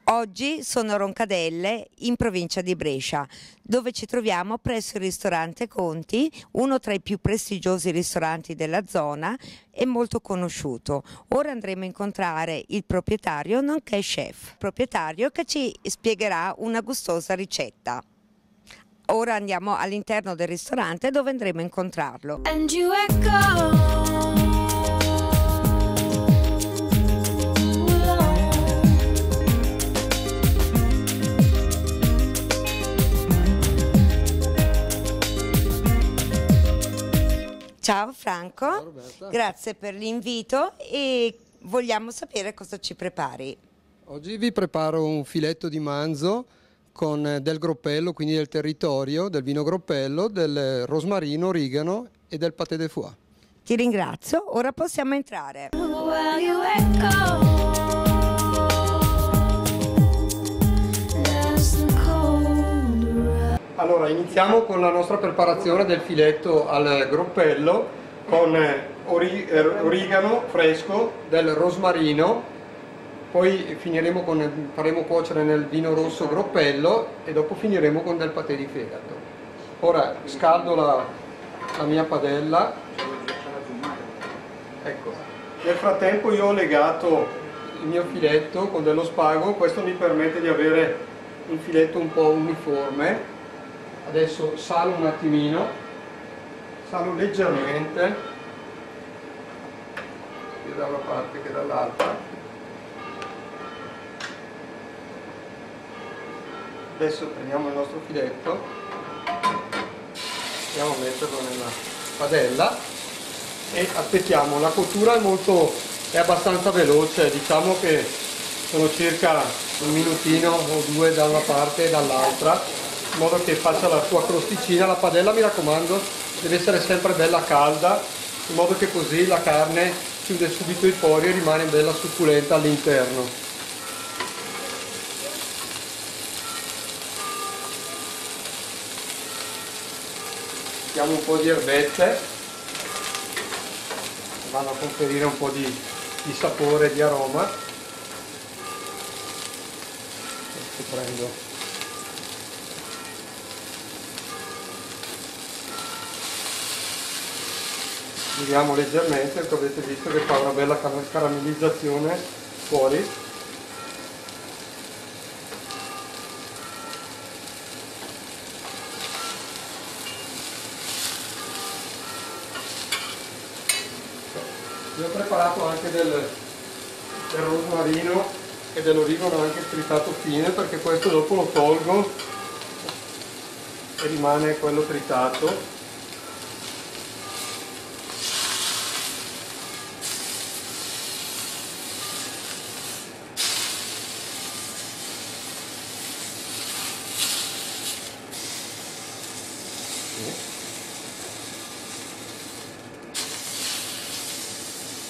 Oggi sono a Roncadelle, in provincia di Brescia, dove ci troviamo presso il ristorante Conti, uno tra i più prestigiosi ristoranti della zona e molto conosciuto. Ora andremo a incontrare il proprietario, nonché chef, proprietario che ci spiegherà una gustosa ricetta. Ora andiamo all'interno del ristorante dove andremo a incontrarlo. Ciao Franco, ciao Roberta. Grazie per l'invito e vogliamo sapere cosa ci prepari. Oggi vi preparo un filetto di manzo con del groppello, quindi del territorio, del vino groppello, del rosmarino, origano e del pâté de foie. Ti ringrazio, ora possiamo entrare. Allora, iniziamo con la nostra preparazione del filetto al groppello con origano fresco, del rosmarino, poi faremo cuocere nel vino rosso groppello e dopo finiremo con del patè di fegato. Ora scaldo la mia padella. Ecco. Nel frattempo io ho legato il mio filetto con dello spago, questo mi permette di avere un filetto un po' uniforme. Adesso salo un attimino, salo leggermente, sia da una parte che dall'altra. Adesso prendiamo il nostro filetto, andiamo a metterlo nella padella e aspettiamo. La cottura è abbastanza veloce, diciamo che sono circa un minutino o due da una parte e dall'altra, in modo che faccia la sua crosticina. La padella, mi raccomando, deve essere sempre bella calda, in modo che così la carne chiude subito i pori e rimane bella succulenta all'interno. Mettiamo un po' di erbette, vanno a conferire un po' di sapore e di aroma. Adesso prendo giriamo leggermente, perché avete visto che fa una bella caramellizzazione fuori. Vi ho preparato anche del rosmarino e dell'origano anche tritato fine, perché questo dopo lo tolgo e rimane quello tritato.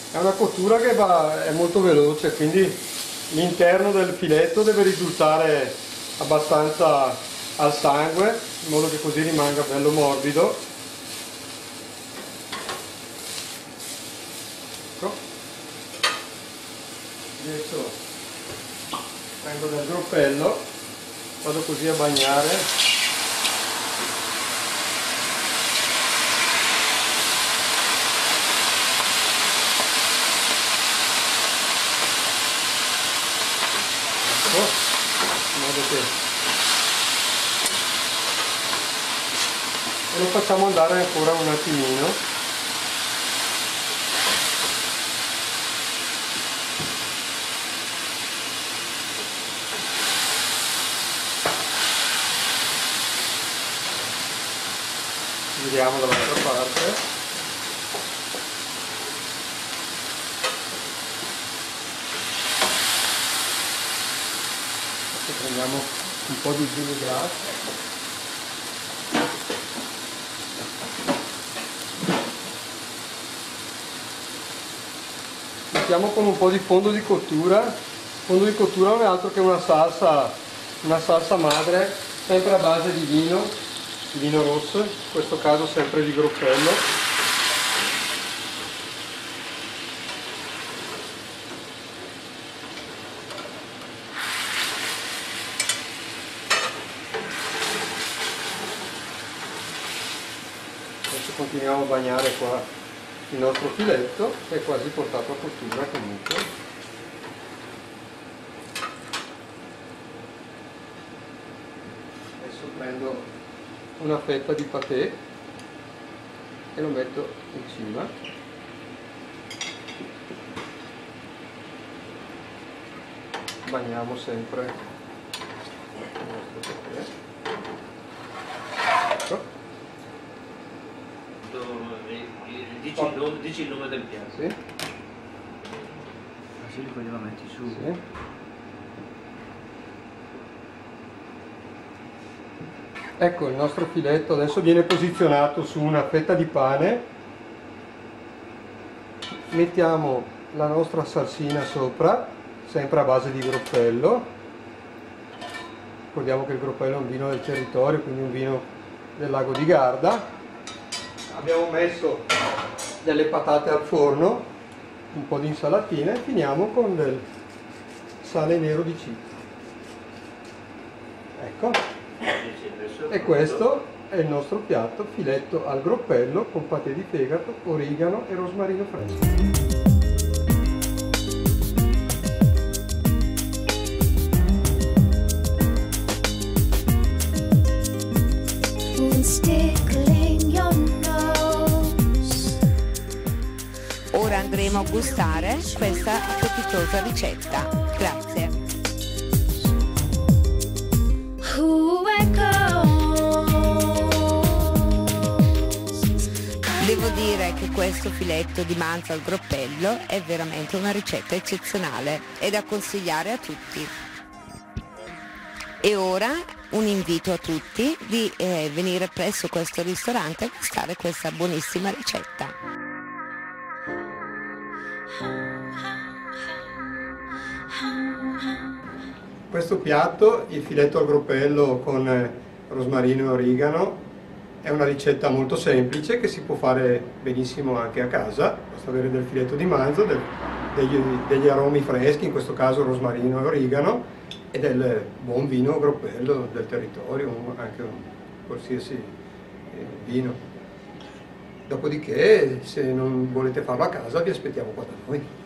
È una cottura che è molto veloce, quindi l'interno del filetto deve risultare abbastanza al sangue, in modo che così rimanga bello morbido. Ecco. Adesso prendo del groppello, vado così a bagnare. In modo che e lo facciamo andare ancora un attimino. Giriamo dall'altra parte. Prendiamo un po' di vino grasso. Mettiamo con un po' di fondo di cottura. Il fondo di cottura non è altro che una salsa madre, sempre a base di vino rosso, in questo caso sempre di groppello. continuiamo a bagnare qua il nostro filetto, che è quasi portato a cottura comunque. Adesso prendo una fetta di patè e lo metto in cima. Bagniamo sempre il nostro patè. Ecco. Dici il nome del piatto. Sì. Così poi lo metti su. Sì. Ecco il nostro filetto, adesso viene posizionato su una fetta di pane, mettiamo la nostra salsina sopra, sempre a base di groppello. Ricordiamo che il groppello è un vino del territorio, quindi un vino del lago di Garda. Abbiamo messo delle patate al forno, un po' di insalatina e finiamo con del sale nero di cipro. Ecco. E questo è il nostro piatto, filetto al groppello con patè di fegato, origano e rosmarino fresco. Ora andremo a gustare questa appetitosa ricetta. Grazie. Devo dire che questo filetto di manzo al groppello è veramente una ricetta eccezionale e da consigliare a tutti. E ora un invito a tutti di venire presso questo ristorante a gustare questa buonissima ricetta. Questo piatto, il filetto al groppello con rosmarino e origano, è una ricetta molto semplice che si può fare benissimo anche a casa. Basta avere del filetto di manzo, degli aromi freschi, in questo caso rosmarino e origano, e del buon vino groppello del territorio, anche un qualsiasi vino. Dopodiché, se non volete farlo a casa, vi aspettiamo qua da noi.